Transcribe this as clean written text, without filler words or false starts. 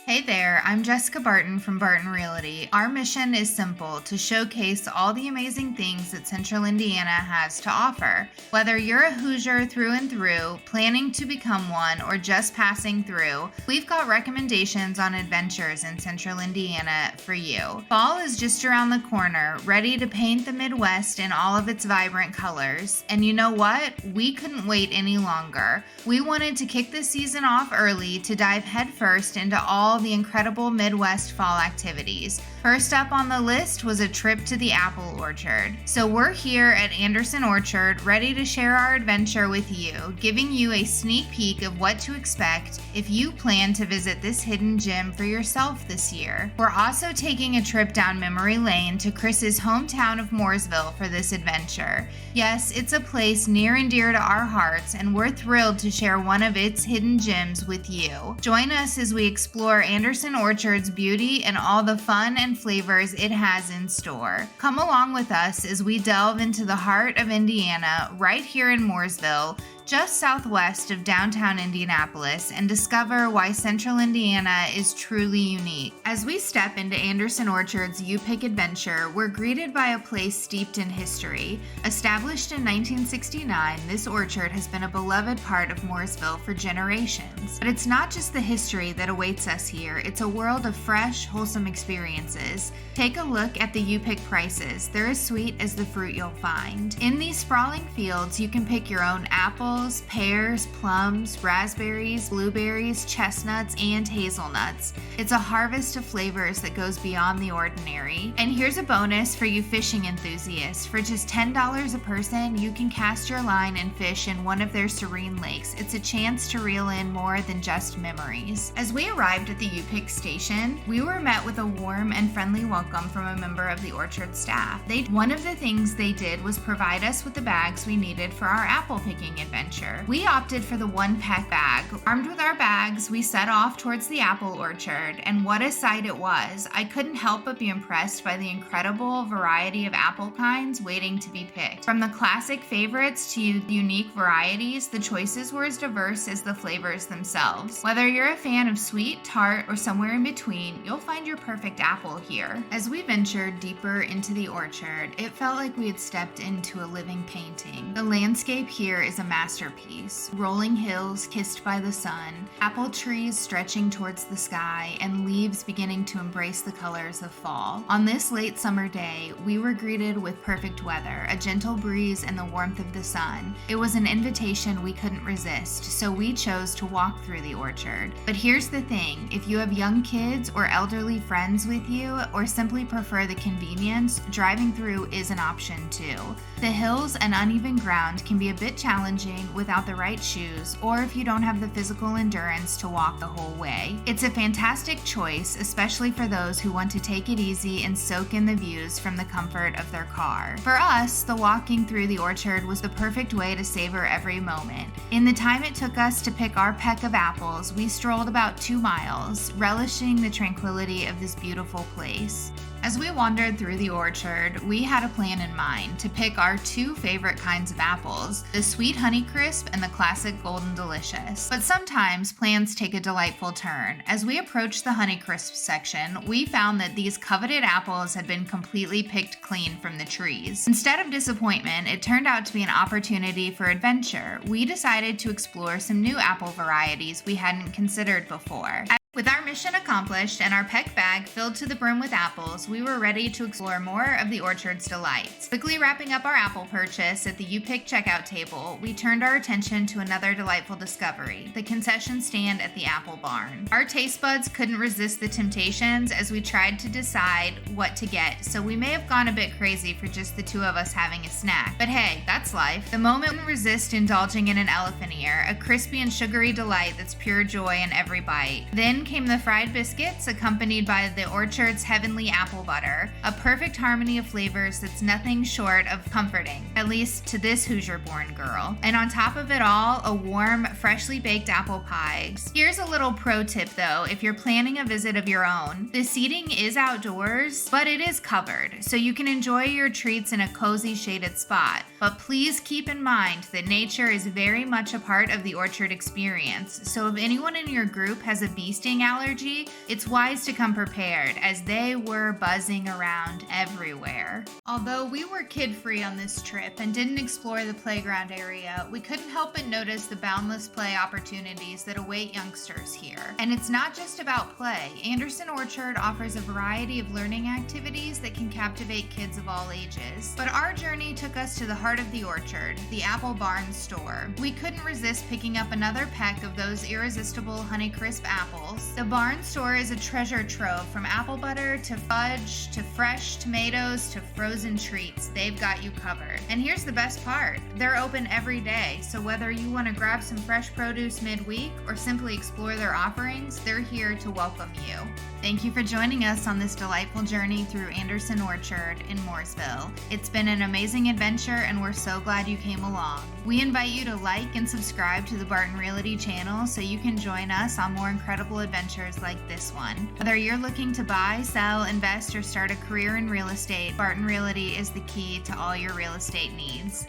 Hey there, I'm Jessica Barton from Barton Realty. Our mission is simple: to showcase all the amazing things that Central Indiana has to offer. Whether you're a Hoosier through and through, planning to become one, or just passing through, we've got recommendations on adventures in Central Indiana for you. Fall is just around the corner, ready to paint the Midwest in all of its vibrant colors. And you know what? We couldn't wait any longer. We wanted to kick the season off early to dive headfirst into all the incredible Midwest fall activities. First up on the list was a trip to the apple orchard. So we're here at Anderson Orchard, ready to share our adventure with you, giving you a sneak peek of what to expect if you plan to visit this hidden gem for yourself this year. We're also taking a trip down memory lane to Chris's hometown of Mooresville for this adventure. Yes, it's a place near and dear to our hearts, and we're thrilled to share one of its hidden gems with you. Join us as we explore Anderson Orchard's beauty and all the fun and flavors it has in store. Come along with us as we delve into the heart of Indiana, right here in Mooresville, just southwest of downtown Indianapolis, and discover why Central Indiana is truly unique. As we step into Anderson Orchard's You Pick adventure, we're greeted by a place steeped in history. Established in 1969, this orchard has been a beloved part of Mooresville for generations. But it's not just the history that awaits us here, it's a world of fresh, wholesome experiences. Take a look at the You Pick prices. They're as sweet as the fruit you'll find. In these sprawling fields, you can pick your own apples, pears, plums, raspberries, blueberries, chestnuts, and hazelnuts. It's a harvest of flavors that goes beyond the ordinary. And here's a bonus for you fishing enthusiasts. For just $10 a person, you can cast your line and fish in one of their serene lakes. It's a chance to reel in more than just memories. As we arrived at the You Pick station, we were met with a warm and friendly welcome from a member of the orchard staff. One of the things they did was provide us with the bags we needed for our apple picking adventure. We opted for the one-pack bag. Armed with our bags, we set off towards the apple orchard, and what a sight it was. I couldn't help but be impressed by the incredible variety of apple kinds waiting to be picked. From the classic favorites to unique varieties, the choices were as diverse as the flavors themselves. Whether you're a fan of sweet, tart, or somewhere in between, you'll find your perfect apple here. As we ventured deeper into the orchard, it felt like we had stepped into a living painting. The landscape here is a masterpiece. Rolling hills kissed by the sun, apple trees stretching towards the sky, and leaves beginning to embrace the colors of fall. On this late summer day, we were greeted with perfect weather, a gentle breeze, and the warmth of the sun. It was an invitation we couldn't resist, so we chose to walk through the orchard. But here's the thing: if you have young kids or elderly friends with you, or simply prefer the convenience, driving through is an option too. The hills and uneven ground can be a bit challenging without the right shoes, or if you don't have the physical endurance to walk the whole way. It's a fantastic choice, especially for those who want to take it easy and soak in the views from the comfort of their car. For us, the walking through the orchard was the perfect way to savor every moment. In the time it took us to pick our peck of apples, we strolled about 2 miles, relishing the tranquility of this beautiful place. As we wandered through the orchard, we had a plan in mind to pick our 2 favorite kinds of apples, the sweet Honeycrisp and the classic Golden Delicious. But sometimes plans take a delightful turn. As we approached the Honeycrisp section, we found that these coveted apples had been completely picked clean from the trees. Instead of disappointment, it turned out to be an opportunity for adventure. We decided to explore some new apple varieties we hadn't considered before. With our mission accomplished and our peck bag filled to the brim with apples, we were ready to explore more of the orchard's delights. Quickly wrapping up our apple purchase at the You Pick checkout table, we turned our attention to another delightful discovery, the concession stand at the apple barn. Our taste buds couldn't resist the temptations as we tried to decide what to get, so we may have gone a bit crazy for just the 2 of us having a snack. But hey, that's life. The moment wouldn't resist indulging in an elephant ear, a crispy and sugary delight that's pure joy in every bite. Then came the fried biscuits, accompanied by the orchard's heavenly apple butter, a perfect harmony of flavors that's nothing short of comforting, at least to this Hoosier-born girl. And on top of it all, a warm, freshly baked apple pie. Here's a little pro tip though, if you're planning a visit of your own. The seating is outdoors, but it is covered, so you can enjoy your treats in a cozy shaded spot. But please keep in mind that nature is very much a part of the orchard experience. So if anyone in your group has a bee sting allergy, it's wise to come prepared, as they were buzzing around everywhere. Although we were kid-free on this trip and didn't explore the playground area, we couldn't help but notice the boundless play opportunities that await youngsters here. And it's not just about play. Anderson Orchard offers a variety of learning activities that can captivate kids of all ages. But our journey took us to the heart of the orchard, the Apple Barn store. We couldn't resist picking up another peck of those irresistible Honeycrisp apples. The barn store is a treasure trove, from apple butter to fudge to fresh tomatoes to frozen treats. They've got you covered. And here's the best part. They're open every day, so whether you want to grab some fresh produce midweek or simply explore their offerings, they're here to welcome you. Thank you for joining us on this delightful journey through Anderson Orchard in Mooresville. It's been an amazing adventure, and we're so glad you came along. We invite you to like and subscribe to the Barton Realty channel so you can join us on more incredible adventures like this one. Whether you're looking to buy, sell, invest, or start a career in real estate, Barton Realty is the key to all your real estate needs.